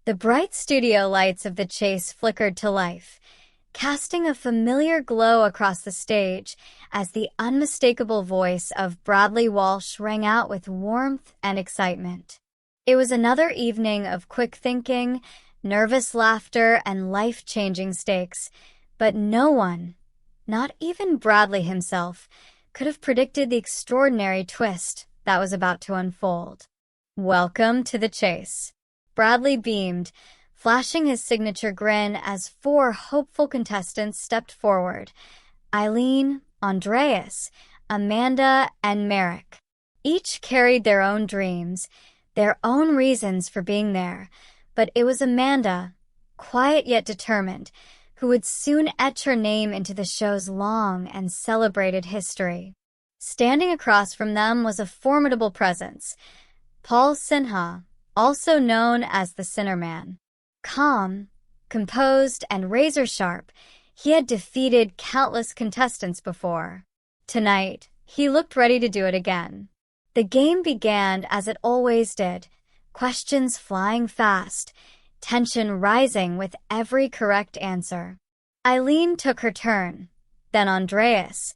The bright studio lights of the chase flickered to life, casting a familiar glow across the stage as the unmistakable voice of Bradley Walsh rang out with warmth and excitement. It was another evening of quick thinking, nervous laughter, and life-changing stakes, but no one, not even Bradley himself, could have predicted the extraordinary twist that was about to unfold. "Welcome to the chase." Bradley beamed, flashing his signature grin as 4 hopeful contestants stepped forward: Eileen, Andreas, Amanda, and Merrick. Each carried their own dreams, their own reasons for being there, but it was Amanda, quiet yet determined, who would soon etch her name into the show's long and celebrated history. Standing across from them was a formidable presence: Paul Sinha, also known as the Sinnerman. Calm, composed, and razor-sharp, he had defeated countless contestants before. Tonight, he looked ready to do it again. The game began as it always did, questions flying fast, tension rising with every correct answer. Eileen took her turn, then Andreas,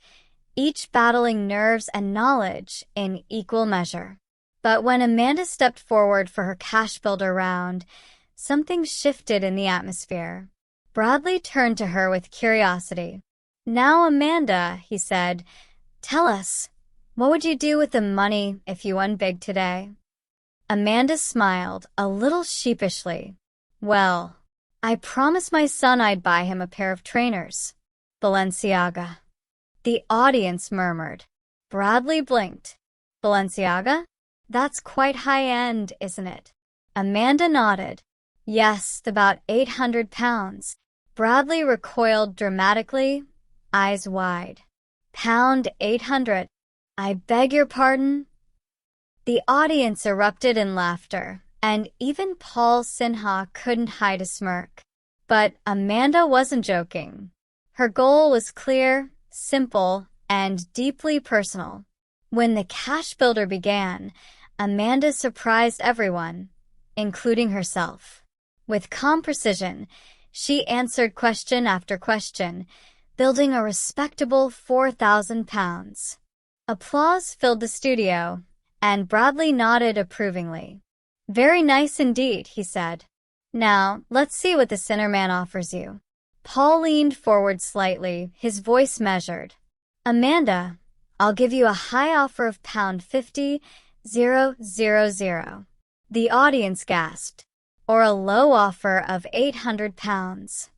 each battling nerves and knowledge in equal measure. But when Amanda stepped forward for her cash builder round, something shifted in the atmosphere. Bradley turned to her with curiosity. "Now, Amanda," he said, "tell us, what would you do with the money if you won big today?" Amanda smiled, a little sheepishly. "Well, I promised my son I'd buy him a pair of trainers. Balenciaga." The audience murmured. Bradley blinked. "Balenciaga? That's quite high-end, isn't it?" Amanda nodded. "Yes, about 800 pounds. Bradley recoiled dramatically, eyes wide. "Pound 800. I beg your pardon?" The audience erupted in laughter, and even Paul Sinha couldn't hide a smirk. But Amanda wasn't joking. Her goal was clear, simple, and deeply personal. When the cash builder began, Amanda surprised everyone, including herself. With calm precision, she answered question after question, building a respectable 4,000 pounds. Applause filled the studio, and Bradley nodded approvingly. "Very nice indeed," he said. "Now, let's see what the Sinnerman offers you." Paul leaned forward slightly, his voice measured. "Amanda, I'll give you a high offer of £50,000. The audience gasped. "Or a low offer of 800 pounds.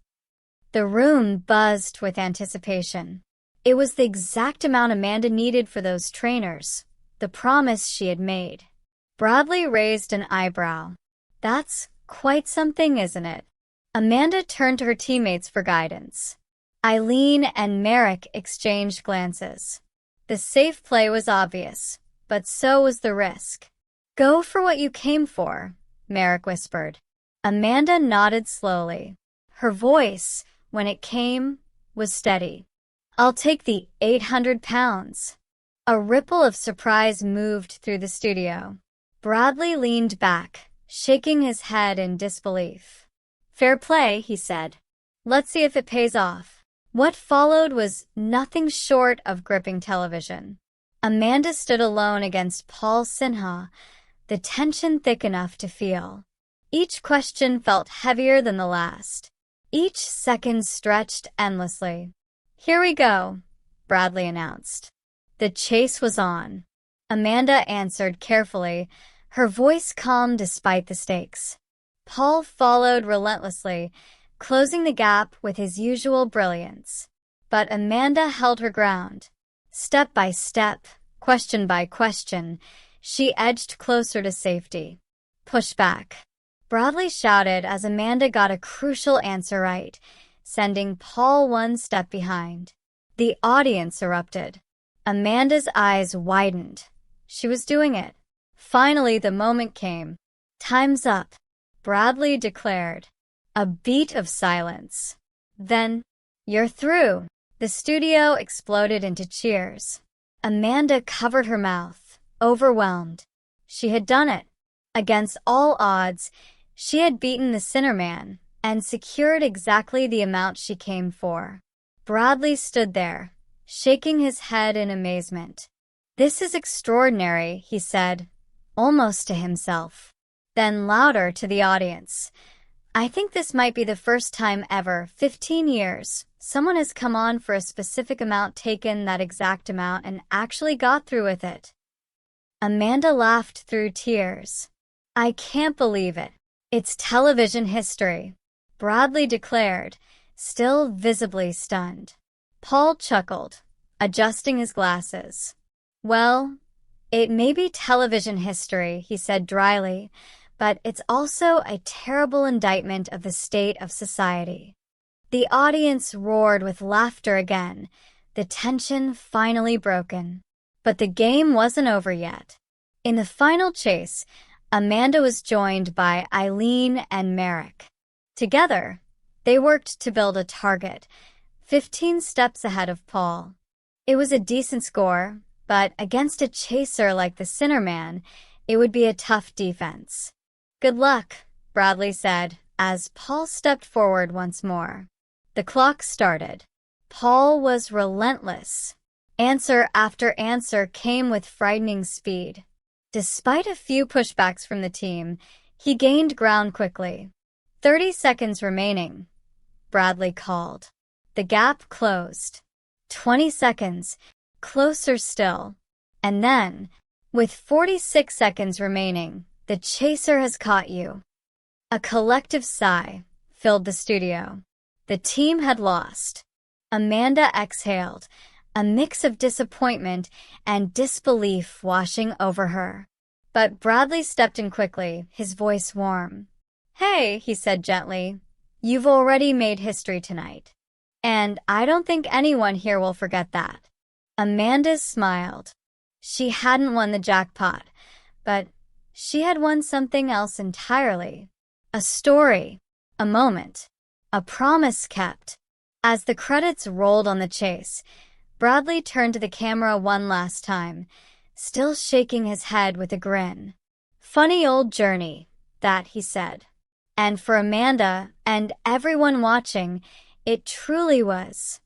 The room buzzed with anticipation. It was the exact amount Amanda needed for those trainers, the promise she had made. Bradley raised an eyebrow. "That's quite something, isn't it?" Amanda turned to her teammates for guidance. Eileen and Merrick exchanged glances. The safe play was obvious, but so was the risk. "Go for what you came for," Merrick whispered. Amanda nodded slowly. Her voice, when it came, was steady. "I'll take the 800 pounds. A ripple of surprise moved through the studio. Bradley leaned back, shaking his head in disbelief. "Fair play," he said. "Let's see if it pays off." What followed was nothing short of gripping television. Amanda stood alone against Paul Sinha, the tension thick enough to feel. Each question felt heavier than the last. Each second stretched endlessly. "Here we go," Bradley announced. The chase was on. Amanda answered carefully, her voice calm despite the stakes. Paul followed relentlessly, closing the gap with his usual brilliance. But Amanda held her ground. Step by step, question by question, she edged closer to safety. "Push back," Bradley shouted as Amanda got a crucial answer right, sending Paul one step behind. The audience erupted. Amanda's eyes widened. She was doing it. Finally, the moment came. "Time's up," Bradley declared. A beat of silence. Then, "You're through." The studio exploded into cheers. Amanda covered her mouth, overwhelmed. She had done it. Against all odds, She had beaten the Sinner Man and secured exactly the amount she came for. Bradley stood there, shaking his head in amazement. "This is extraordinary," he said, almost to himself. Then louder to the audience, "I think this might be the first time ever, 15 years, someone has come on for a specific amount, taken that exact amount, and actually got through with it." Amanda laughed through tears. "I can't believe it. It's television history," Bradley declared, still visibly stunned. Paul chuckled, adjusting his glasses. "Well, it may be television history," he said dryly, "but it's also a terrible indictment of the state of society." The audience roared with laughter again, the tension finally broken. But the game wasn't over yet. In the final chase, Amanda was joined by Eileen and Merrick. Together, they worked to build a target, 15 steps ahead of Paul. It was a decent score, but against a chaser like the Sinner Man, it would be a tough defense. "Good luck," Bradley said, as Paul stepped forward once more. The clock started. Paul was relentless. Answer after answer came with frightening speed. Despite a few pushbacks from the team, he gained ground quickly. 30 seconds remaining, Bradley called. The gap closed. 20 seconds, closer still. And then, with 46 seconds remaining, the chaser has caught you. A collective sigh filled the studio. The team had lost. Amanda exhaled, a mix of disappointment and disbelief washing over her. But Bradley stepped in quickly, his voice warm. "Hey," he said gently, "you've already made history tonight. And I don't think anyone here will forget that." Amanda smiled. She hadn't won the jackpot, but she had won something else entirely. A story, a moment, a promise kept. As the credits rolled on the chase, Bradley turned to the camera one last time, still shaking his head with a grin. "Funny old journey, that," he said. And for Amanda and everyone watching, it truly was.